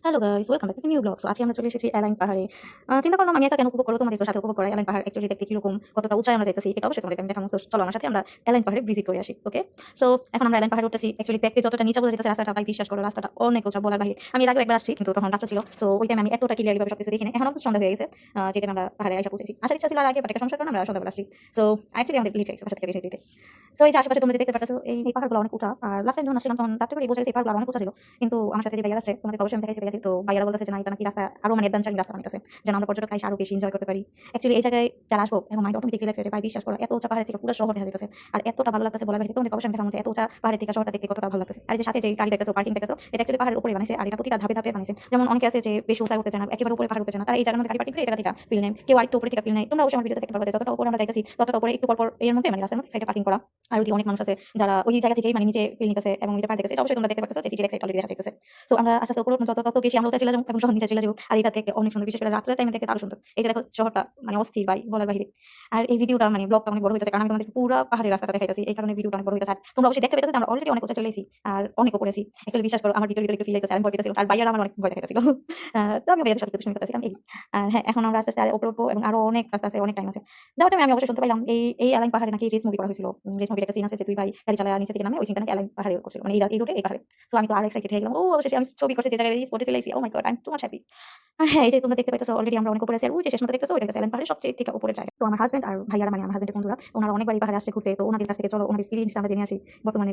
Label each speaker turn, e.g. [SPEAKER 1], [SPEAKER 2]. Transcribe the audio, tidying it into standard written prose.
[SPEAKER 1] Hello guys, welcome back to new blog. So আজকে আমরা চলে এসেছি অ্যালাইন পাহাড়ে। চিন্তা করলাম আমি একা কেন উপভোগ করবো, তোমাদের সাথে উপভোগ করা। অ্যালাইন পাহাড় অ্যাকচুয়ালি দেখতে কিরকম, কতটা উঁচাই আমরা যাইতেছি এটা অবশ্যই তোমাদের আমি দেখাবো। সো চলো আমার সাথে আমরা অ্যালাইন পাহাড়ে ভিজিট করে আসি। ওকে, সো এখন আমরা অ্যালাইন পাহাড়ে উঠতেছি। অ্যাকচুয়ালি দেখতে যতটা নিচে বোঝা যাইতেছে রাস্তাটা, ভাই বিশ্বাস করো রাস্তাটা অনেক উঁচা বলার বাইরে। আমি এর আগে একবার আসছি কিন্তু তখন রাত্র ছিল, সো ওই টাইমে আমি এতটা ক্লিয়ারলি ভাবে সবকিছু দেখিনি। এখন অবশ্য সন্ধ্যা হয়ে গেছে, যে টাইমে আমরা পাহাড়ে আইসা পৌঁছেছি। আসার ইচ্ছা ছিল আর আগে, বাট একটা সমস্যার কারণে আমরা সন্ধ্যাবেলা আসছি। সো অ্যাকচুয়ালি আমাদের লিফট বাসা থেকে বের হইতে। সো এই যে আশেপাশে তোমরা যে দেখতে পাচ্ছ, এই পাহাড়গুলো অনেক উঁচা। আর লাস্ট টাইম যখন আসছিলাম তখন রাত্রে করে বোঝা গেছে এই পাহাড়গুলো অনেক উঁচা ছিল। কিন্তু আমার সাথে যে ভাইয়ারা আছে তোমাদের অবশ্যই আমি দেখাইছি, তো ভাইয়ারা বলতেছে যে না এটা নাকি রাস্তা আরো মানে অ্যাডভেঞ্চারিং রাস্তা বানাইতেছে, যেন আমরা পর্যটক আইসা আরো বেশি এনজয় করতে পারি। অ্যাকচুয়ালি এই জায়গায় যারা আসবো এখন মাইন্ড অটোমেটিক রিল্যাক্স হয়ে যায়। ভাই বিশ্বাস করো এত উঁচা পাহাড় থেকে পুরো শহর দেখা যাইতেছে আর এতটা ভালো লাগতেছে বলার বাইরে। তোমাদের অবশ্যই আমি দেখাবো যে এত উঁচা পাহাড় থেকে শহরটা দেখতে কতটা ভালো লাগতেছে। আর এই যে সাথে যে গাড়ি দেখতেছো, পার্কিং দেখতেছো, এটা অ্যাকচুয়ালি পাহাড়ের উপরে বানাইছে আর এটা প্রতিটা ধাপে ধাপে বানাইছে। যেমন অনেকে আছে যে বেশি উঁচাই উঠতে চায় না, একেবারে উপরে পাহাড় উঠতে চায় না, তারা এই জায়গার মধ্যে গাড়ি পার্কিং করে এই জায়গা থেকে ফিল নেয়। কেউ আরেকটু উপরে থেকে ফিল নেয়। তোমরা অবশ্যই আমার ভিডিওতে দেখতে পারবে যতটা উপরে আমরা যাইতেছি ততটা উপরে একটু পর এর মধ্যে মানে রাস্তার মধ্যে সাইডে পার্কিং করা। আর ওইদিকে অনেক মানুষ আছে যারা ওই জায়গা থেকেই মানে নিচে ফিল নিতেছে এবং নিচে পাহাড় দেখতেছে। এটা অবশ্যই তোমরা দেখতে পারতেছো যে সিটির এক সাইড অলরেডি দেখা যাইতেছে। সো আমরা আস্তে আস্তে উপরে উঠবো, তত বেশি আমরা উঠে চলে যাবো এবং যখন নিচে চলে যাবো আর এটা দেখতে অনেক সুন্দর, বিশেষ করে রাত্রের টাইমে দেখতে আরো সুন্দর। এই যে দেখো শহরটা মানে অস্থির ভাই বলার বাইরে। আর এই ভিডিওটা মানে ব্লগটা অনেক বড় হইতেছে কারণ আমি তোমাদের পুরো পাহাড়ের রাস্তাটা দেখাইতেছি, এই কারণে ভিডিওটা অনেক বড় হইতেছে। আর তোমরা অবশ্যই দেখতে পেতেছো যে আমরা অলরেডি অনেক উঁচা চলে এসেছি আর অনেক উপরে আছি। অ্যাকচুয়ালি বিশ্বাস করো আমার ভিতরে ভিতরে একটু ফিল হইতেছে, আমি ভয় পেতেছিল আর ভাইয়ারা আমার অনেক ভয় দেখাইতেছিল। তো আমি ভাইয়াদের সাথে একটু শুনে করতেছিলাম এই। আর হ্যাঁ, এখন আমরা আস্তে আস্তে আর উপরে উঠবো এবং আরো অনেক রাস্তা আছে, অনেক টাইম আছে। যাওয়ার টাইমে আমি অবশ্যই শুনতে পাইলাম এই অ্যালাইন পাহাড়ে নাকি রেস মুভি করা হয়েছিল। রেস মুভির একটা সিন আছে যে দুই ভাই গাড়ি চালায় নিচে থেকে নামে, ওই সিনটা নাকি অ্যালাইন পাহাড়ে করছিল, মানে এই রুটে এই পাহাড়ে। সো আমি তো আর এক্সাইটেড হয়ে গেলাম। ও অবশ্যই আমি ছবি করছি যে জায়গায় স্পটে চলে আইছি। Oh my god, I am too much happy. আর হ্যাঁ, এই যে তোমরা দেখতে পাইতেছো অলরেডি আমরা অনেক উপরে আছি। আর ওই যে শেষ মতো দেখতেছো ওইটা হচ্ছে অ্যালাইন পাহাড়ের সবচেয়ে থেকে উপরের জায়গা। তো আমার হাজবেন্ড আর ভাইয়ারা মানে আমার হাজবেন্ডের বন্ধুরা ওনারা অনেকবার এই পাহাড়ে আসছে ঘুরতে, তো ওনাদের কাছ থেকে চলো ওনাদের ফিলিংসটা আমরা জেনে আসি বর্তমানে।